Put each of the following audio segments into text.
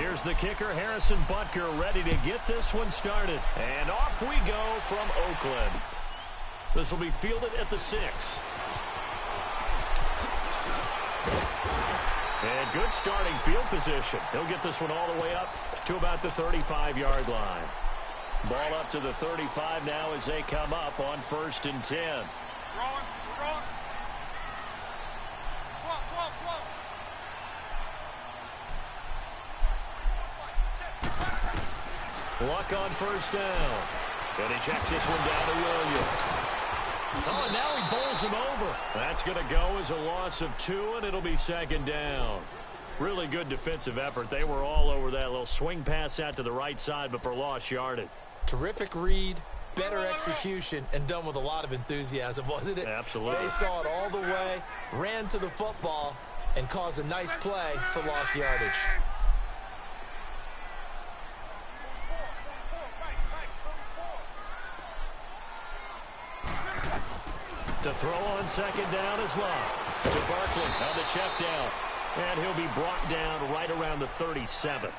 Here's the kicker, Harrison Butker, ready to get this one started. And off we go from Oakland. This will be fielded at the 6. And good starting field position. He'll get this one all the way up to about the 35-yard line. Ball up to the 35 now as they come up on 1st and 10. Luck on 1st down. And he checks this one down to Williams. Oh, and now he bowls him over. That's going to go as a loss of 2, and it'll be 2nd down. Really good defensive effort. They were all over that little swing pass out to the right side before lost yardage. Terrific read, better execution, and done with a lot of enthusiasm, wasn't it? Absolutely. They saw it all the way, ran to the football, and caused a nice play for lost yardage. To throw on 2nd down is Love. To Barkley on the check down. And he'll be brought down right around the 37.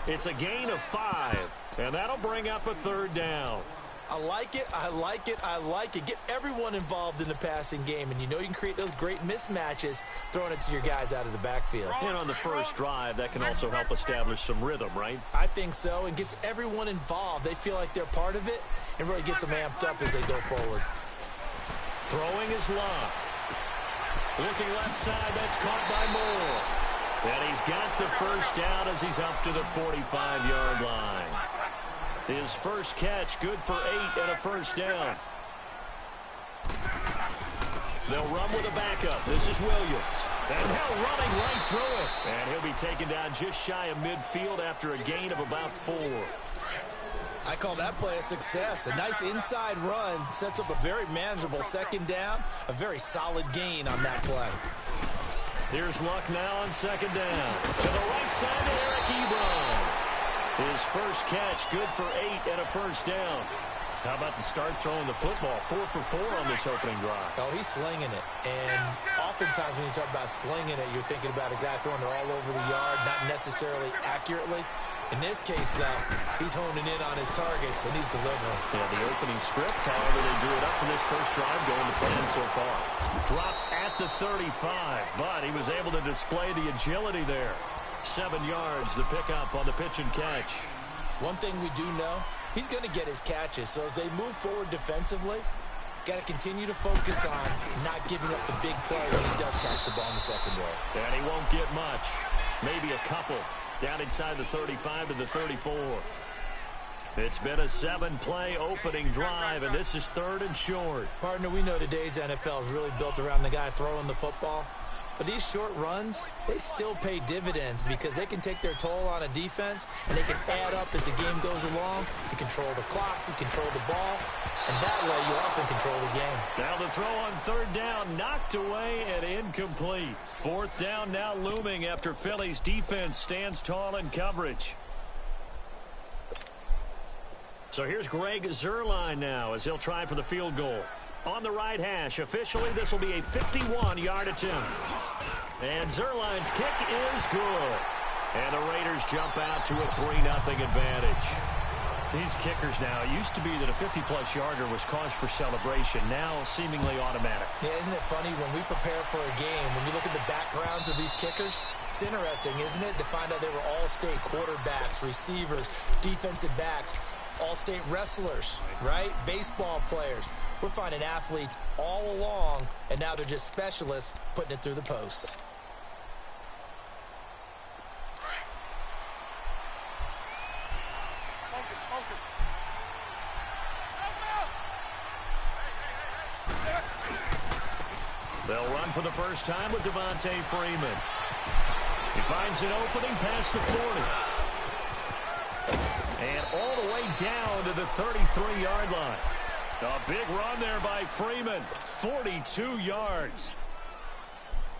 It's a gain of 5. And that'll bring up a 3rd down. I like it, I like it, I like it. Get everyone involved in the passing game. And you know you can create those great mismatches throwing it to your guys out of the backfield. And on the first drive, that can also help establish some rhythm, right? I think so. And gets everyone involved. They feel like they're part of it and really gets them amped up as they go forward. Throwing is Love. Looking left side, that's caught by Moore. And he's got the 1st down as he's up to the 45-yard line. His first catch, good for 8 and a 1st down. They'll run with a backup. This is Williams. And now running right through it. And he'll be taken down just shy of midfield after a gain of about 4. I call that play a success. A nice inside run sets up a very manageable 2nd down. A very solid gain on that play. Here's Luck now on 2nd down. To the right side to Eric Ebron. His first catch, good for 8 and a 1st down. How about the start throwing the football? 4 for 4 on this opening drive. Oh, he's slinging it. And oftentimes when you talk about slinging it, you're thinking about a guy throwing it all over the yard, not necessarily accurately. In this case, though, he's honing in on his targets, and he's delivering. Yeah, the opening script, however, they drew it up for this first drive going to plan so far. Dropped at the 35, but he was able to display the agility there. 7 yards, the pickup on the pitch and catch. One thing we do know, he's going to get his catches. So as they move forward defensively, got to continue to focus on not giving up the big play when he does catch the ball in the secondary. And he won't get much. Maybe a couple. Down inside the 35 to the 34. It's been a 7-play opening drive, and this is 3rd and short. Partner, we know today's NFL is really built around the guy throwing the football. But these short runs, they still pay dividends because they can take their toll on a defense, and they can add up as the game goes along. You control the clock, you control the ball, and that way you often control the game. Now the throw on 3rd down, knocked away and incomplete. 4th down now looming after Philly's defense stands tall in coverage. So here's Greg Zuerlein now as he'll try for the field goal. On the right hash, officially this will be a 51-yard attempt. And Zuerlein's kick is good. And the Raiders jump out to a 3-0 advantage. These kickers now, it used to be that a 50-plus yarder was cause for celebration, now seemingly automatic. Yeah, isn't it funny when we prepare for a game, when you look at the backgrounds of these kickers, it's interesting, isn't it, to find out they were all-state quarterbacks, receivers, defensive backs, all-state wrestlers, right? Baseball players. We're finding athletes all along, and now they're just specialists putting it through the posts. They'll run for the first time with Devontae Freeman. He finds an opening past the 40. And all the way down to the 33-yard line. A big run there by Freeman. 42 yards.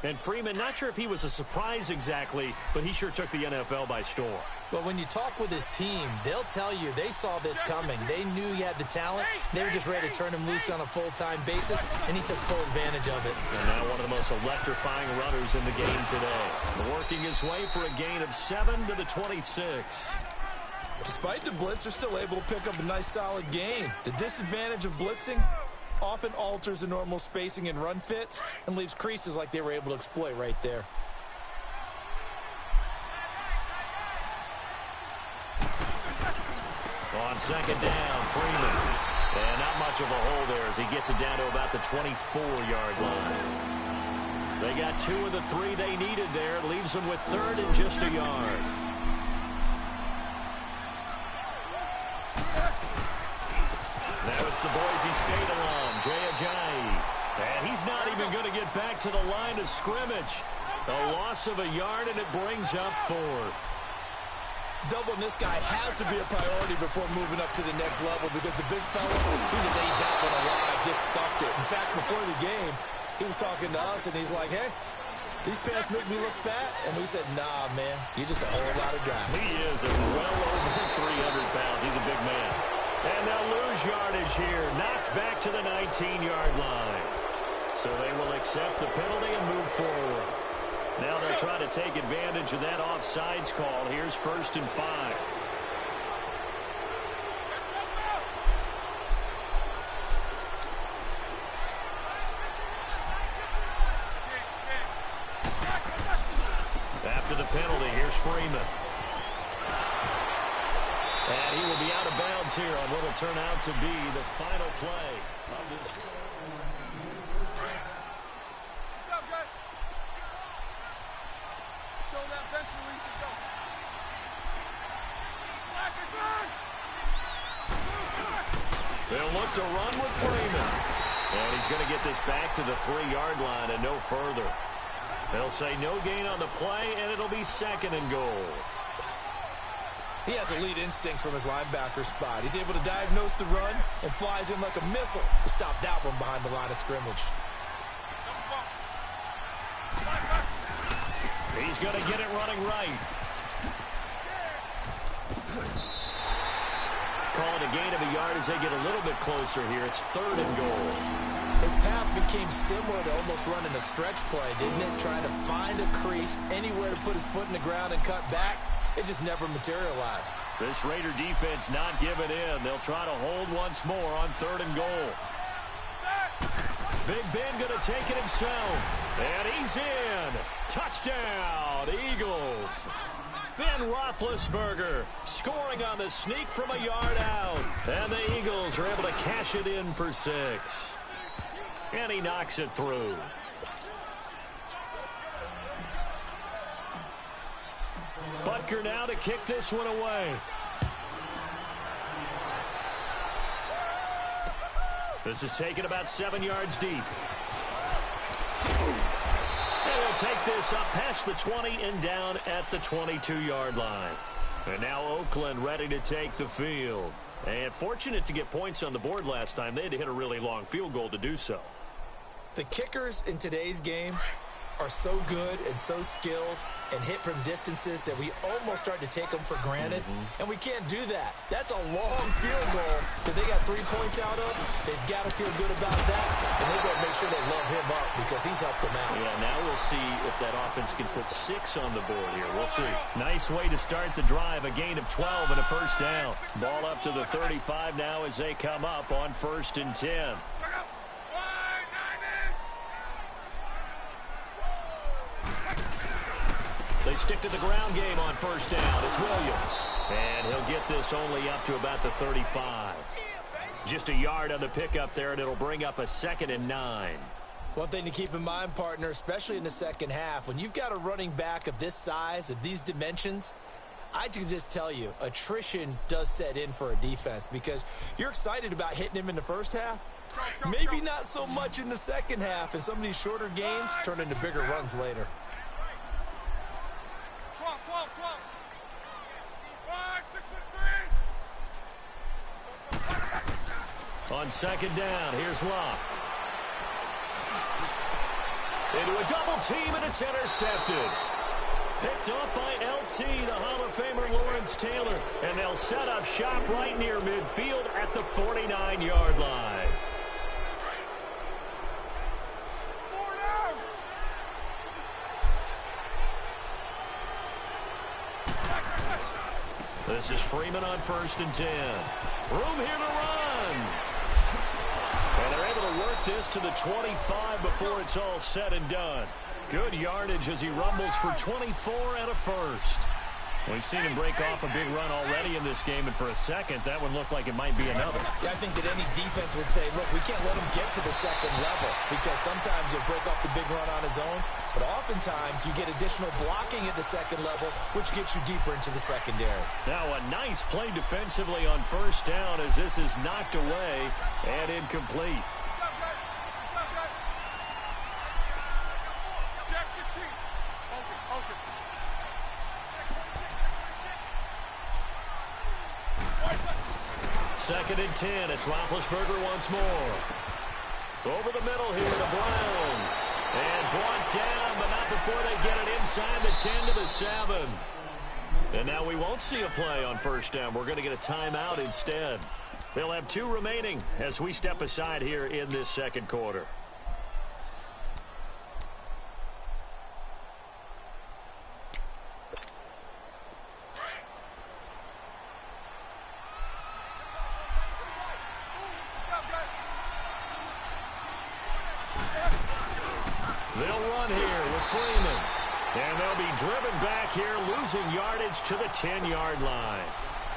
And Freeman, not sure if he was a surprise exactly, but he sure took the NFL by storm. But when you talk with his team, they'll tell you they saw this coming. They knew he had the talent. They were just ready to turn him loose on a full-time basis, and he took full advantage of it. And now one of the most electrifying runners in the game today. Working his way for a gain of 7 to the 26. Despite the blitz, they're still able to pick up a nice, solid gain. The disadvantage of blitzing often alters the normal spacing and run fits and leaves creases like they were able to exploit right there. On second down, Freeman. And not much of a hole there as he gets it down to about the 24-yard line. They got 2 of the 3 they needed there. Leaves them with 3rd and just a yard. Now it's the Boise State alum, Jay Ajayi. And he's not even going to get back to the line of scrimmage. A loss of a yard, and it brings up 4th. Doubling this guy has to be a priority before moving up to the next level because the big fella, he just ate that one alive, just stuffed it. In fact, before the game, he was talking to us, and he's like, hey, these pants make me look fat. And we said, nah, man, you're just a whole lot of guy. He is well over 300 pounds. He's a big man. And they'll lose yardage here. Knocked back to the 19-yard line. So they will accept the penalty and move forward. Now they'll try to take advantage of that offsides call. Here's 1st and 5. After the penalty, here's Freeman. And he will be out of bounds here on what will turn out to be the final play of this. They'll look to run with Freeman. And he's going to get this back to the 3-yard line and no further. They'll say no gain on the play, and it'll be 2nd and goal. He has elite instincts from his linebacker spot. He's able to diagnose the run and flies in like a missile to stop that one behind the line of scrimmage. He's going to get it running right. Call it a gain of a yard as they get a little bit closer here. It's 3rd and goal. His path became similar to almost running a stretch play, didn't it? Trying to find a crease, anywhere to put his foot in the ground and cut back. It just never materialized. This Raider defense not giving in. They'll try to hold once more on 3rd and goal. Big Ben going to take it himself. And he's in. Touchdown, Eagles. Ben Roethlisberger scoring on the sneak from a yard out. And the Eagles are able to cash it in for 6. And he knocks it through. Butker now to kick this one away. This is taken about 7 yards deep. And we'll take this up past the 20 and down at the 22-yard line. And now Oakland ready to take the field. And fortunate to get points on the board last time. They had to hit a really long field goal to do so. The kickers in today's game are so good and so skilled and hit from distances that we almost start to take them for granted. And we can't do that. That's a long field goal that they got 3 points out of. They've got to feel good about that, and they've got to make sure they love him up because he's helped them out. Yeah, now we'll see if that offense can put 6 on the board here. We'll see. Nice way to start the drive. A gain of 12 and a 1st down. Ball up to the 35 now as they come up on 1st and 10. They stick to the ground game on 1st down. It's Williams. And he'll get this only up to about the 35. Just a yard on the pickup there, and it'll bring up a 2nd and 9. One thing to keep in mind, partner, especially in the second half, when you've got a running back of this size, of these dimensions, I can just tell you, attrition does set in for a defense because you're excited about hitting him in the first half. Maybe not so much in the second half, and some of these shorter gains turn into bigger runs later. On 2nd down, here's Locke. Into a double team, and it's intercepted. Picked up by LT, the Hall of Famer Lawrence Taylor. And they'll set up shop right near midfield at the 49-yard line. This is Freeman on 1st and 10. Room here to run. And they're able to work this to the 25 before it's all said and done. Good yardage as he rumbles for 24 and a first. We've seen him break off a big run already in this game, and for a second, that one looked like it might be another. Yeah, I think that any defense would say, look, we can't let him get to the second level, because sometimes he'll break off the big run on his own, but oftentimes you get additional blocking at the second level, which gets you deeper into the secondary. Now a nice play defensively on 1st down as this is knocked away and incomplete. Second and 10. It's Roethlisberger once more. Over the middle here to Brown. And brought down, but not before they get it inside the 10 to the 7. And now we won't see a play on 1st down. We're going to get a timeout instead. They'll have 2 remaining as we step aside here in this second quarter. They'll run here with Freeman. And they'll be driven back here, losing yardage to the 10-yard line.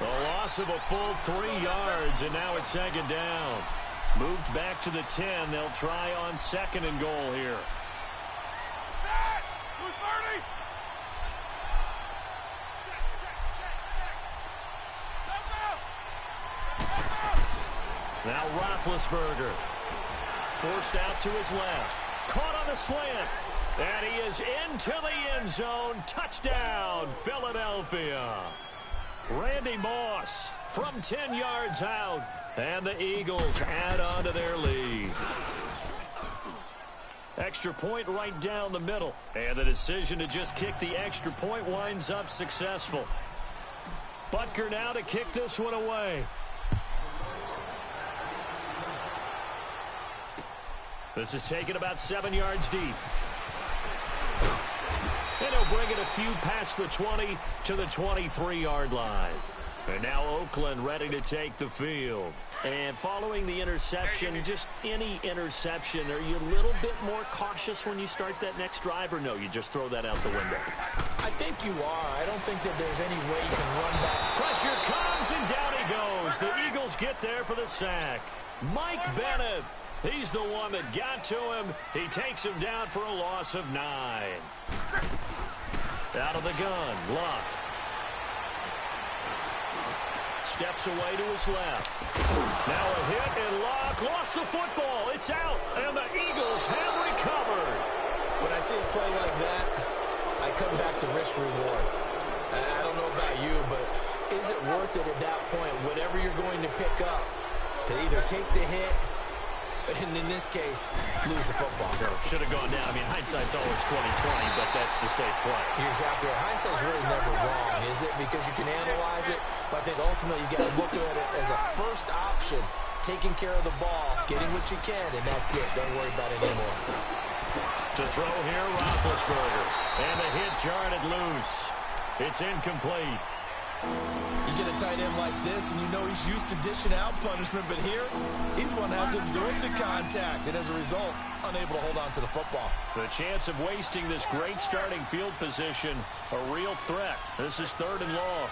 A loss of a full 3 yards, and now it's 2nd down. Moved back to the 10. They'll try on 2nd and goal here. Now Roethlisberger. Forced out to his left. Caught on the slant. And he is into the end zone. Touchdown, Philadelphia. Randy Moss from 10 yards out. And the Eagles add on to their lead. Extra point right down the middle. And the decision to just kick the extra point winds up successful. Butker now to kick this one away. This is taken about 7 yards deep. And he'll bring it a few past the 20 to the 23-yard line. And now Oakland ready to take the field. And following the interception, just any interception, are you a little bit more cautious when you start that next drive, or no, you just throw that out the window? I think you are. I don't think that there's any way you can run back. Pressure comes, and down he goes. The Eagles get there for the sack. Mike Bennett. He's the one that got to him. He takes him down for a loss of 9. Out of the gun, Luck. Steps away to his left. Now a hit, and Luck lost the football. It's out, and the Eagles have recovered. When I see a play like that, I come back to risk reward. I don't know about you, but is it worth it at that point, whatever you're going to pick up, to either take the hit, and in this case, lose the football? Should have gone down. I mean, hindsight's always 20/20, but that's the safe play. You're exactly right. Hindsight's really never wrong, is it? Because you can analyze it, but I think ultimately you got to look at it as a first option, taking care of the ball, getting what you can, and that's it. Don't worry about it anymore. To throw here, Roethlisberger. And the hit jarred it loose. It's incomplete. You get a tight end like this, and you know he's used to dishing out punishment, but here, he's the one that has to absorb the contact, and as a result, unable to hold on to the football. The chance of wasting this great starting field position, a real threat. This is 3rd and long.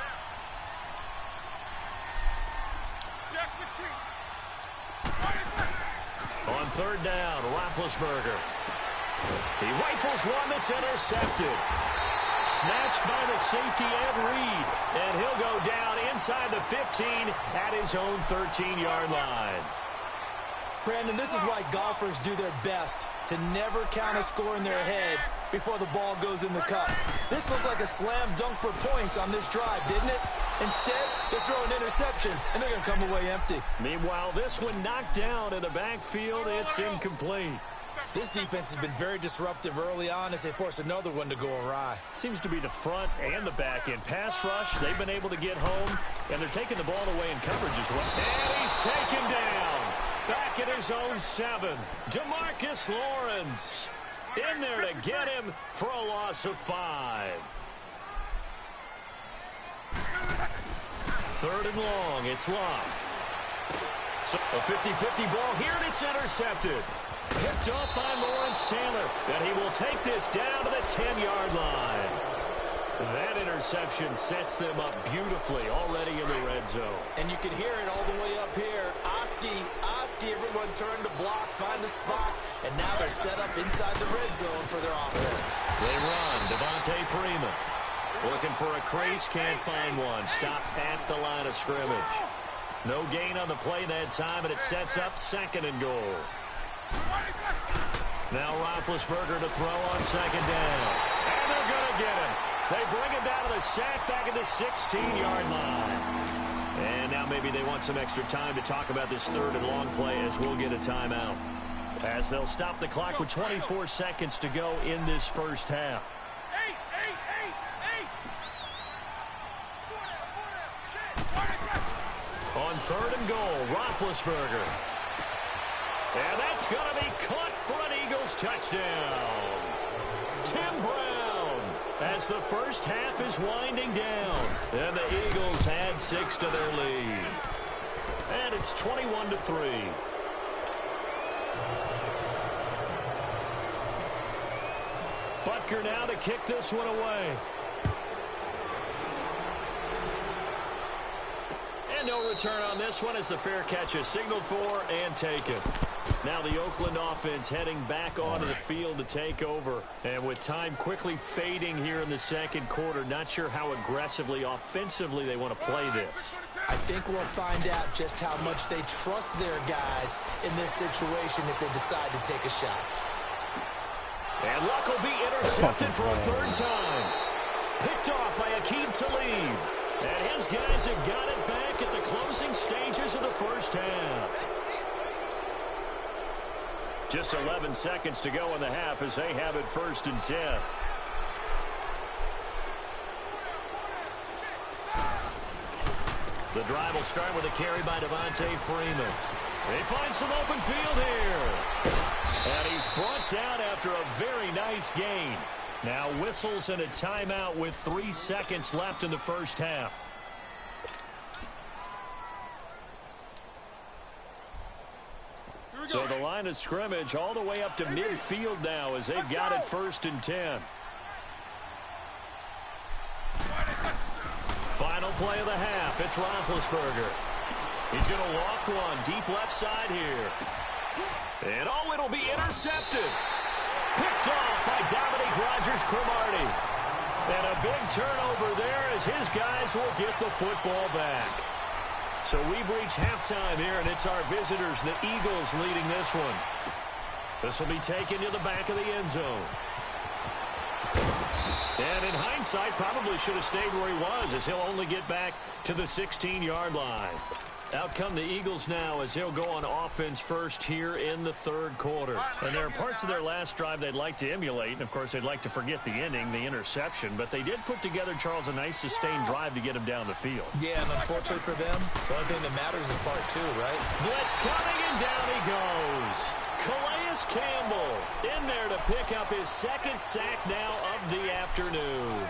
On 3rd down, Roethlisberger. He rifles one that's intercepted. Snatched by the safety Ed Reed. And he'll go down inside the 15 at his own 13-yard line. Brandon, this is why golfers do their best to never count a score in their head before the ball goes in the cup. This looked like a slam dunk for points on this drive, didn't it? Instead, they throw an interception, and they're going to come away empty. Meanwhile, this one knocked down in the backfield. It's incomplete. This defense has been very disruptive early on as they force another one to go awry. Seems to be the front and the back end. Pass rush, they've been able to get home, and they're taking the ball away in coverage as well. And he's taken down. Back at his own 7. DeMarcus Lawrence in there to get him for a loss of 5. 3rd and long. It's Locke. So a 50-50 ball here, and it's intercepted. Picked up by Lawrence Taylor, and he will take this down to the 10-yard line. That interception sets them up beautifully already in the red zone. And you can hear it all the way up here. Oski, everyone turned to block, find a spot, and now they're set up inside the red zone for their offense. They run. Devontae Freeman looking for a crease, can't find one. Stopped at the line of scrimmage. No gain on the play that time, and it sets up 2nd and goal. Now Roethlisberger to throw on 2nd down. And they're going to get him. They bring him down to the sack back at the 16-yard line. And now maybe they want some extra time to talk about this 3rd and long play as we'll get a timeout. As they'll stop the clock with 24 seconds to go in this first half. On 3rd and goal, Roethlisberger. And that's going to be caught for an Eagles touchdown. Tim Brown as the first half is winding down. And the Eagles add 6 to their lead. And it's 21-3. Butker now to kick this one away. And no return on this one as the fair catch is signaled for and taken. Now the Oakland offense heading back onto the field to take over. And with time quickly fading here in the 2nd quarter, not sure how aggressively, offensively they want to play this. I think we'll find out just how much they trust their guys in this situation if they decide to take a shot. And Luck will be intercepted for a 3rd time. Picked off by Aqib Talib. And his guys have got it back at the closing stages of the first half. Just 11 seconds to go in the half as they have it 1st and 10. The drive will start with a carry by Devontae Freeman. They find some open field here. And he's brought down after a very nice gain. Now whistles and a timeout with 3 seconds left in the first half. So the line of scrimmage all the way up to midfield now as they've got it 1st and 10. Final play of the half. It's Roethlisberger. He's going to loft one deep left side here. And oh, it'll be intercepted. Picked off by Dominique Rodgers-Cromartie. And a big turnover there as his guys will get the football back. So we've reached halftime here, and it's our visitors, the Eagles, leading this one. This will be taken to the back of the end zone. And in hindsight, probably should have stayed where he was as he'll only get back to the 16-yard line. Out come the Eagles now as they'll go on offense first here in the 3rd quarter. And there are parts of their last drive they'd like to emulate. And, of course, they'd like to forget the ending, the interception. But they did put together, Charles, a nice sustained drive to get him down the field. Yeah, and unfortunately for them, the only thing that matters is part 2, right? Blitz coming, and down he goes. Calais Campbell in there to pick up his 2nd sack now of the afternoon.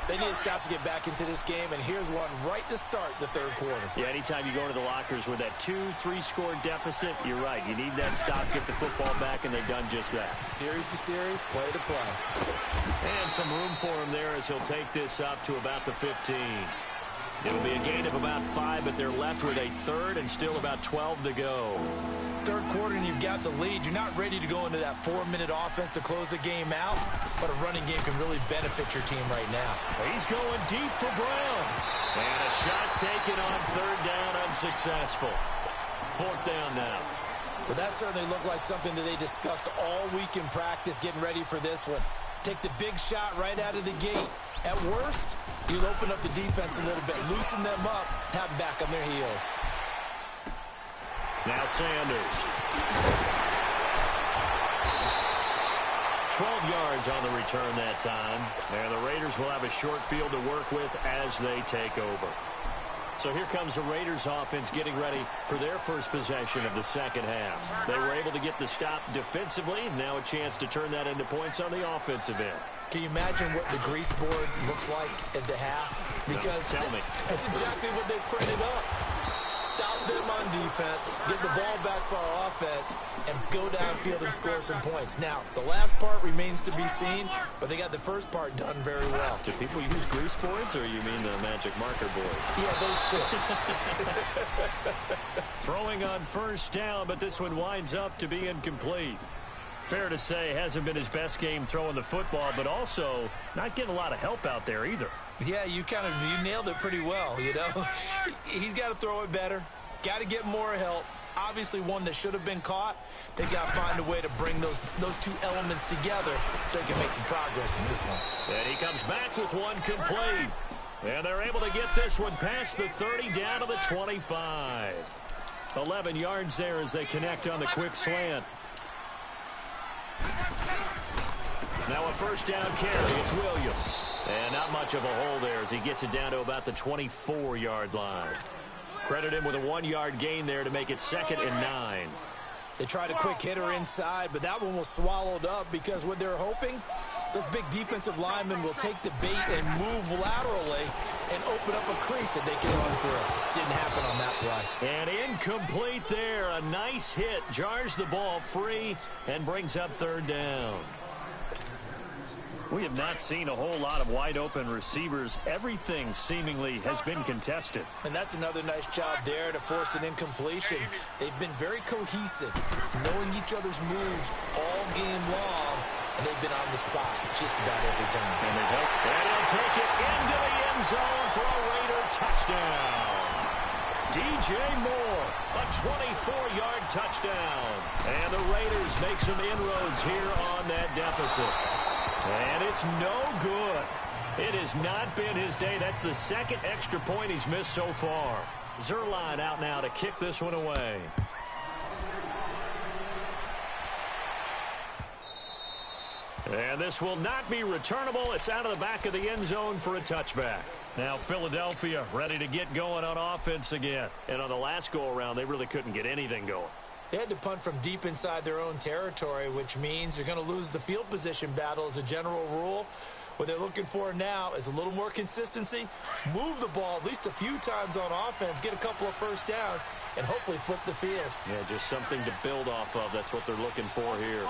They need to stop to get back into this game, and here's one right to start the 3rd quarter. Yeah, anytime you go into the lockers with that 2-3 score deficit, you're right. You need that stop, get the football back, and they've done just that. Series to series, play to play. And some room for him there as he'll take this up to about the 15. It'll be a gain of about 5, but they're left with a 3rd and still about 12 to go. 3rd quarter and you've got the lead. You're not ready to go into that 4-minute offense to close the game out, but a running game can really benefit your team right now. He's going deep for Brown. And a shot taken on 3rd down, unsuccessful. 4th down now. Well, that certainly looked like something that they discussed all week in practice getting ready for this one. Take the big shot right out of the gate. At worst, you'll open up the defense a little bit, loosen them up, have them back on their heels. Now Sanders. 12 yards on the return that time. And the Raiders will have a short field to work with as they take over. So here comes the Raiders offense getting ready for their first possession of the second half. They were able to get the stop defensively. Now a chance to turn that into points on the offensive end. Can you imagine what the grease board looks like at the half? Because no, tell me. That's exactly what they printed up. Stop them on defense, get the ball back for our offense, and go downfield and score some points. Now, the last part remains to be seen, but they got the first part done very well. Do people use grease boards, or you mean the magic marker board? Yeah, those two. Throwing on first down, but this one winds up to be incomplete. Fair to say, hasn't been his best game throwing the football, but also not getting a lot of help out there either. Yeah, you nailed it pretty well, you know. He's got to throw it better, got to get more help. Obviously one that should have been caught. They got to find a way to bring those two elements together so they can make some progress in this one. And he comes back with one complete. And they're able to get this one past the 30 down to the 25. 11 yards there as they connect on the quick slant. Now a first down carry. It's Williams. And not much of a hole there as he gets it down to about the 24-yard line. Credit him with a 1-yard gain there to make it 2nd and 9. They tried a quick hitter inside, but that one was swallowed up because what they're hoping, those big defensive linemen will take the bait and move laterally and open up a crease that they can run through. Didn't happen on that play. And incomplete there. A nice hit. Jars the ball free and brings up 3rd down. We have not seen a whole lot of wide-open receivers. Everything seemingly has been contested. And that's another nice job there to force an incompletion. They've been very cohesive, knowing each other's moves all game long, and they've been on the spot just about every time. And he'll take it into the end zone for a Raider touchdown. DJ Moore, a 24-yard touchdown. And the Raiders make some inroads here on that deficit. And it's no good. It has not been his day. That's the 2nd extra point he's missed so far. Zuerlein out now to kick this one away. And this will not be returnable. It's out of the back of the end zone for a touchback. Now Philadelphia ready to get going on offense again. And on the last go-around, they really couldn't get anything going. They had to punt from deep inside their own territory, which means they're going to lose the field position battle as a general rule. What they're looking for now is a little more consistency, move the ball at least a few times on offense, get a couple of first downs, and hopefully flip the field. Yeah, just something to build off of. That's what they're looking for here.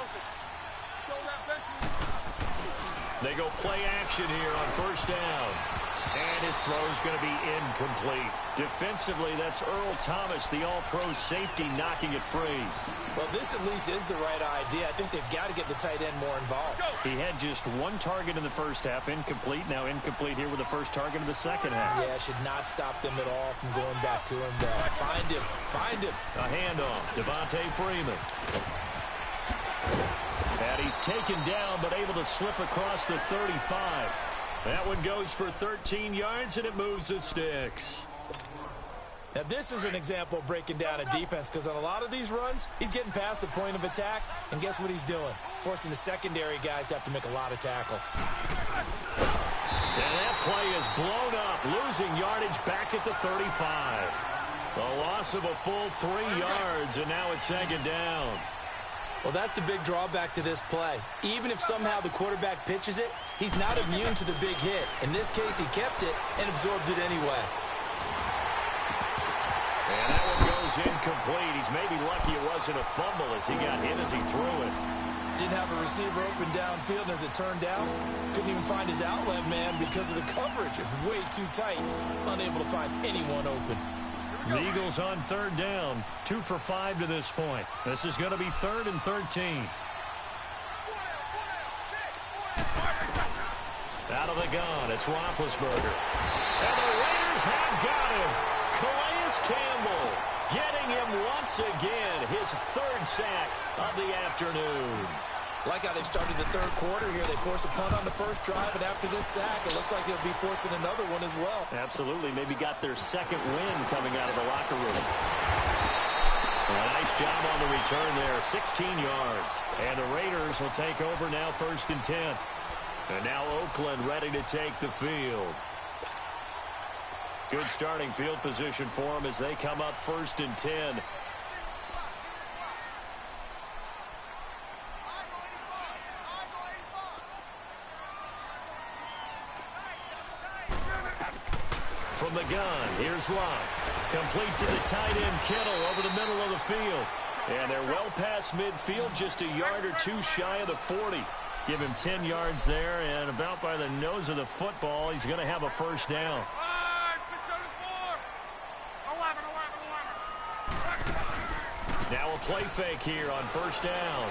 They go play action here on first down. And his throw is going to be incomplete. Defensively, that's Earl Thomas, the all-pro safety, knocking it free. Well, this at least is the right idea. I think they've got to get the tight end more involved. He had just one target in the first half, incomplete. Now incomplete here with the first target in the second half. Yeah, should not stop them at all from going back to him. Find him. Find him. A handoff. Devontae Freeman. And he's taken down, but able to slip across the 35. That one goes for 13 yards, and it moves the sticks. Now, this is an example of breaking down a defense, because on a lot of these runs, he's getting past the point of attack, and guess what he's doing? Forcing the secondary guys to have to make a lot of tackles. And that play is blown up, losing yardage back at the 35. A loss of a full 3 yards, and now it's 2nd down. Well, that's the big drawback to this play. Even if somehow the quarterback pitches it, he's not immune to the big hit. In this case, he kept it and absorbed it anyway. And that one goes incomplete. He's maybe lucky it wasn't a fumble as he got hit as he threw it. Didn't have a receiver open downfield, and as it turned out, couldn't even find his outlet man because of the coverage. It's way too tight, unable to find anyone open. The Eagles on 3rd down, 2 for 5 to this point. This is going to be 3rd and 13. Out of the gun, it's Roethlisberger. And the Raiders have got him. Calais Campbell getting him once again, his 3rd sack of the afternoon. Like how they've started the 3rd quarter here. They force a punt on the first drive, and after this sack, it looks like they'll be forcing another one as well. Absolutely. Maybe got their 2nd win coming out of the locker room. A nice job on the return there, 16 yards. And the Raiders will take over now, 1st and 10. And now Oakland ready to take the field. Good starting field position for them as they come up 1st and 10. From the gun, here's Locke. Complete to the tight end, Kittle, over the middle of the field. And they're well past midfield, just a yard or two shy of the 40. Give him 10 yards there, and about by the nose of the football, he's going to have a first down. Now a play fake here on 1st down.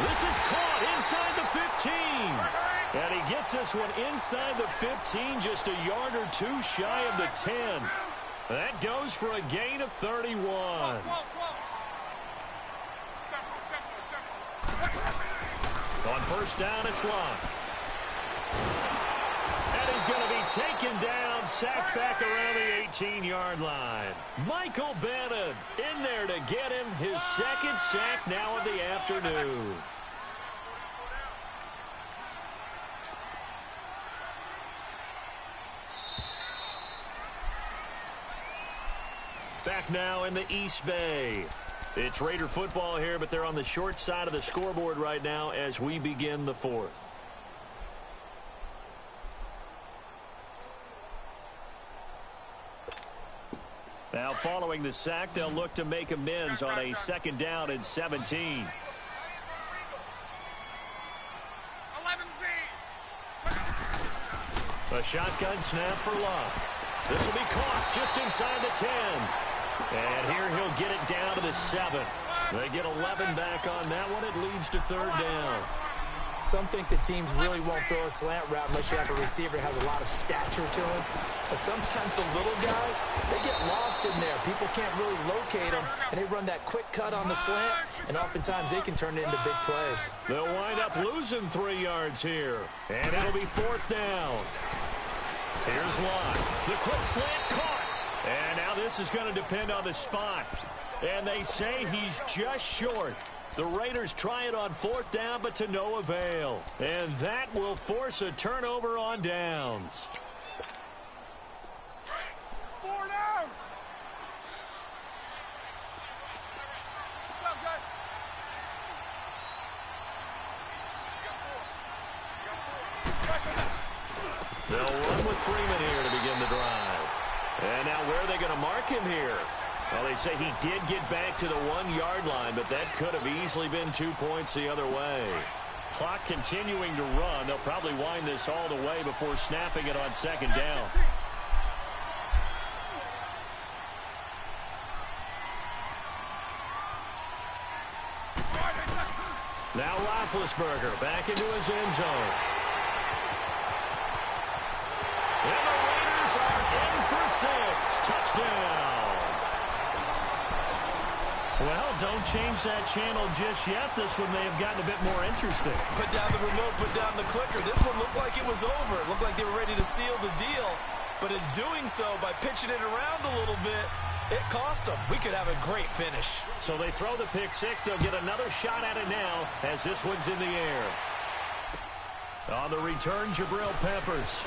This is caught inside the 15. And he gets this one inside the 15, just a yard or two shy of the 10. That goes for a gain of 31. On 1st down, it's Locke. And he's going to be taken down, sacked back around the 18-yard line. Michael Bennett in there to get him his 2nd sack now of the afternoon. Back now in the East Bay. It's Raider football here, but they're on the short side of the scoreboard right now as we begin the 4th. Now following the sack, they'll look to make amends on a 2nd down and 17. A shotgun snap for Locke. This will be caught just inside the 10. And here he'll get it down to the 7. They get 11 back on that one. It leads to 3rd down. Some think the teams really won't throw a slant route unless you have a receiver that has a lot of stature to him. But sometimes the little guys, they get lost in there. People can't really locate them, and they run that quick cut on the slant, and oftentimes they can turn it into big plays. They'll wind up losing 3 yards here, and it'll be 4th down. Here's Locke. The quick slant caught. And now this is going to depend on the spot. And they say he's just short. The Raiders try it on 4th down, but to no avail. And that will force a turnover on downs. 4 down. They'll run with Freeman here to begin the drive. And now where are they going to mark him here? Well, they say he did get back to the 1-yard line, but that could have easily been 2 points the other way. Clock continuing to run. They'll probably wind this all the way before snapping it on 2nd down. Now Roethlisberger back into his end zone. And the Raiders are in for 6. Touchdown. Well, don't change that channel just yet. This one may have gotten a bit more interesting. Put down the remote, put down the clicker. This one looked like it was over. It looked like they were ready to seal the deal. But in doing so, by pitching it around a little bit, it cost them. We could have a great finish. So they throw the pick 6. They'll get another shot at it now as this one's in the air. On the return, Jabril Peppers.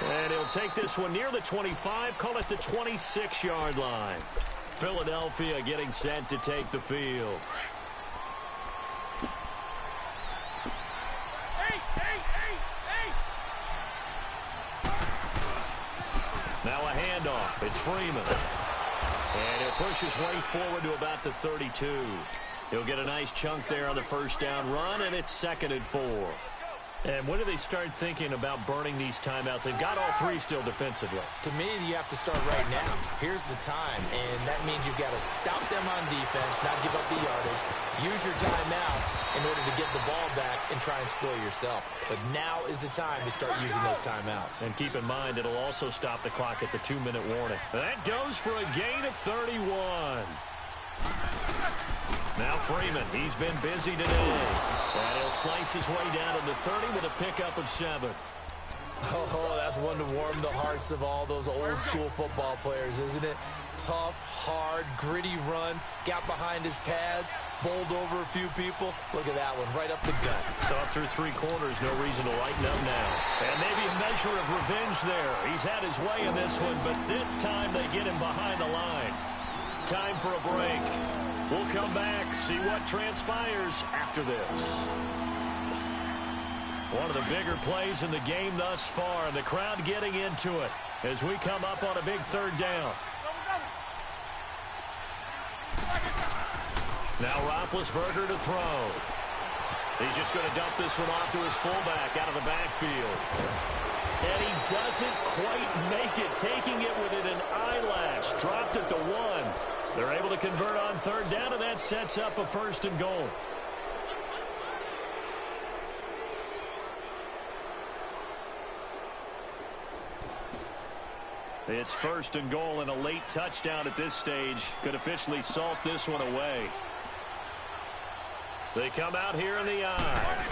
And he'll take this one near the 25, call it the 26-yard line. Philadelphia getting set to take the field. Now a handoff. It's Freeman. And he'll push his way forward to about the 32. He'll get a nice chunk there on the 1st down run, and it's 2nd and 4. And when do they start thinking about burning these timeouts? They've got all 3 still defensively. To me, you have to start right now. Here's the time, and that means you've got to stop them on defense, not give up the yardage, use your timeouts in order to get the ball back and try and score yourself. But now is the time to start using those timeouts. And keep in mind, it'll also stop the clock at the 2-minute warning. That goes for a gain of 31. Now Freeman, he's been busy today. And he'll slice his way down to the 30 with a pickup of 7. Oh, that's one to warm the hearts of all those old-school football players, isn't it? Tough, hard, gritty run, got behind his pads, bowled over a few people. Look at that one, right up the gut. So up through 3 quarters, no reason to lighten up now. And maybe a measure of revenge there. He's had his way in this one, but this time they get him behind the line. Time for a break. We'll come back, see what transpires after this. One of the bigger plays in the game thus far, and the crowd getting into it as we come up on a big 3rd down. Now Roethlisberger to throw. He's just going to dump this one off to his fullback out of the backfield. And he doesn't quite make it, taking it within an eyelash. Dropped at the 1. They're able to convert on 3rd down, and that sets up a 1st and goal. It's 1st and goal, and a late touchdown at this stage could officially salt this one away. They come out here in the eye.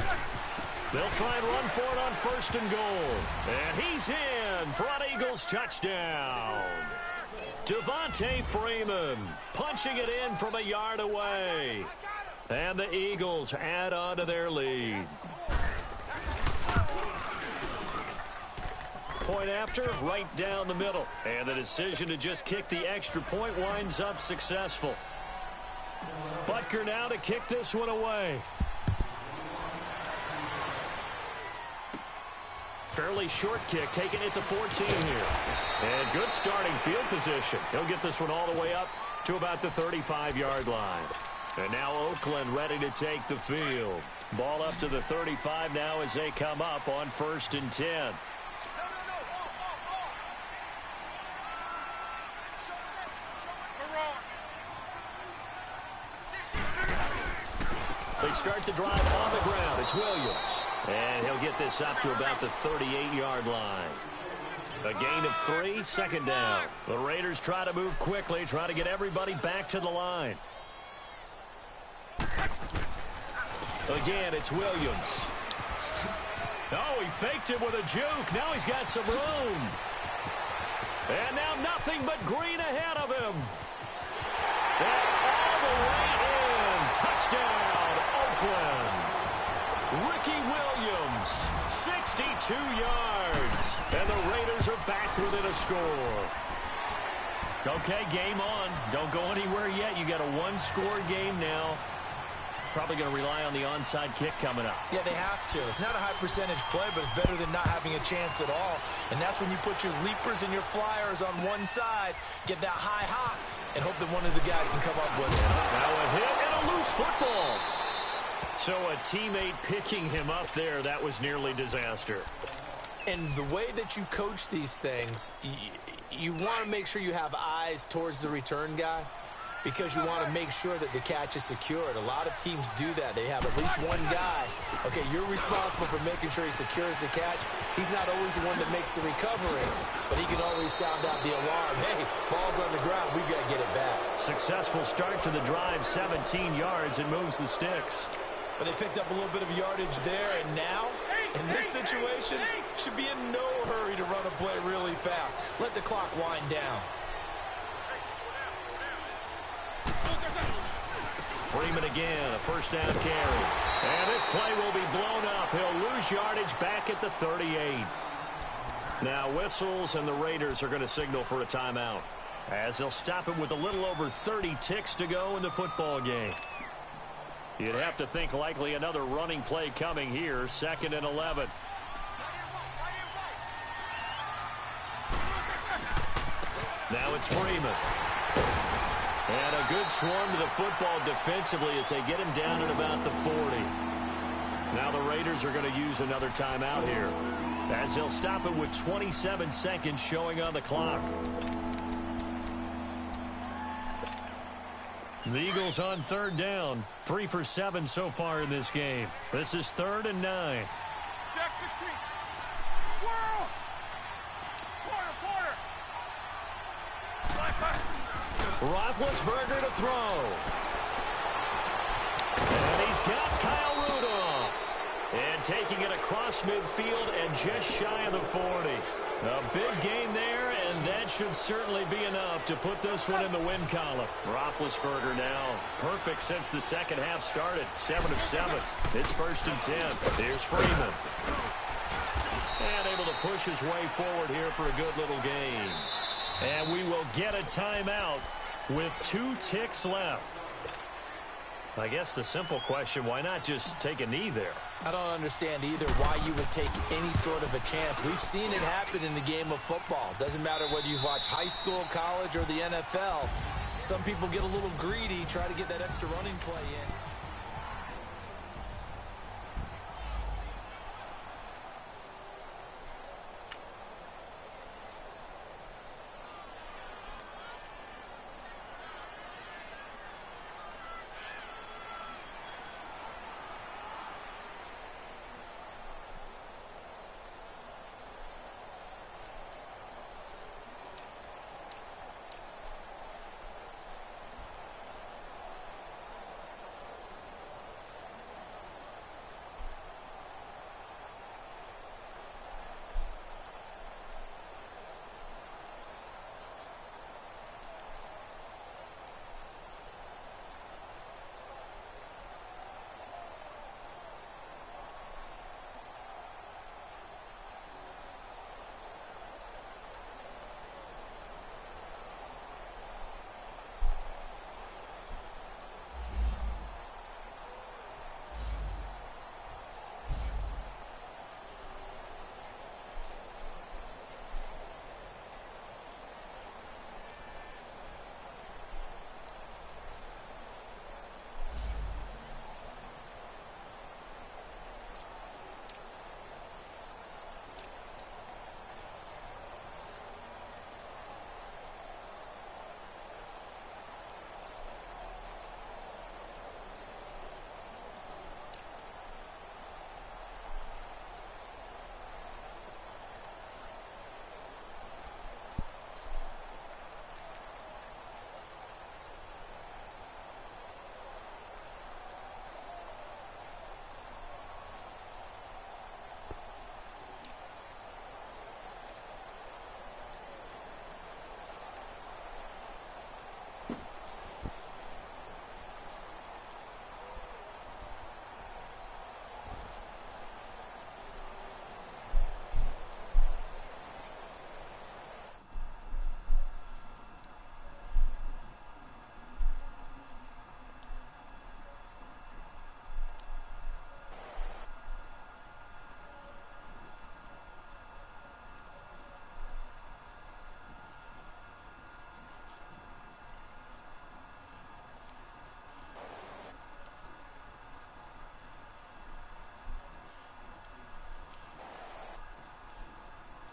They'll try and run for it on 1st and goal. And he's in for an Eagles touchdown. Devontae Freeman punching it in from a yard away. And the Eagles add on to their lead. Point after, right down the middle. And the decision to just kick the extra point winds up successful. Butker now to kick this one away. Fairly short kick, taking it to 14 here. And good starting field position. He'll get this one all the way up to about the 35-yard line. And now Oakland ready to take the field. Ball up to the 35 now as they come up on 1st and 10. They start the drive on the ground. It's Williams. And he'll get this up to about the 38-yard line. A gain of 3, 2nd down. The Raiders try to move quickly, try to get everybody back to the line. Again, it's Williams. Oh, he faked it with a juke. Now he's got some room. And now nothing but green ahead of him. And all the way in. Touchdown, Oakland. Ricky Williams, 62 yards. And the Raiders are back within a score. Okay, game on. Don't go anywhere yet. You got a 1-score game now. Probably going to rely on the onside kick coming up. Yeah, they have to. It's not a high percentage play, but it's better than not having a chance at all. And that's when you put your leapers and your flyers on one side, get that high hop, and hope that one of the guys can come up with it. Now a hit and a loose football. So a teammate picking him up there, that was nearly disaster. And the way that you coach these things, you want to make sure you have eyes towards the return guy, because you want to make sure that the catch is secured. A lot of teams do that. They have at least one guy. Okay, you're responsible for making sure he secures the catch. He's not always the one that makes the recovery, but he can always sound out the alarm. Hey, ball's on the ground. We've got to get it back. Successful start to the drive, 17 yards, and moves the sticks. But they picked up a little bit of yardage there, and now, in this situation, should be in no hurry to run a play really fast. Let the clock wind down. Freeman again, a 1st down carry. And this play will be blown up. He'll lose yardage back at the 38. Now whistles, and the Raiders are going to signal for a timeout, as they'll stop it with a little over 30 ticks to go in the football game. You'd have to think likely another running play coming here, 2nd and 11. Now it's Freeman. And a good swarm to the football defensively as they get him down at about the 40. Now the Raiders are going to use another timeout here, as they'll stop it with 27 seconds showing on the clock. The Eagles on 3rd down, 3 for 7 so far in this game. This is 3rd and 9. Roethlisberger to throw. And he's got Kyle Rudolph. And taking it across midfield and just shy of the 40. A big gain there, and that should certainly be enough to put this one in the win column. Roethlisberger now perfect since the second half started. 7 of 7. It's 1st and 10. Here's Freeman. And able to push his way forward here for a good little gain. And we will get a timeout with 2 ticks left. I guess the simple question, why not just take a knee there? I don't understand either why you would take any sort of a chance. We've seen it happen in the game of football. Doesn't matter whether you watch high school, college, or the NFL. Some people get a little greedy, try to get that extra running play in.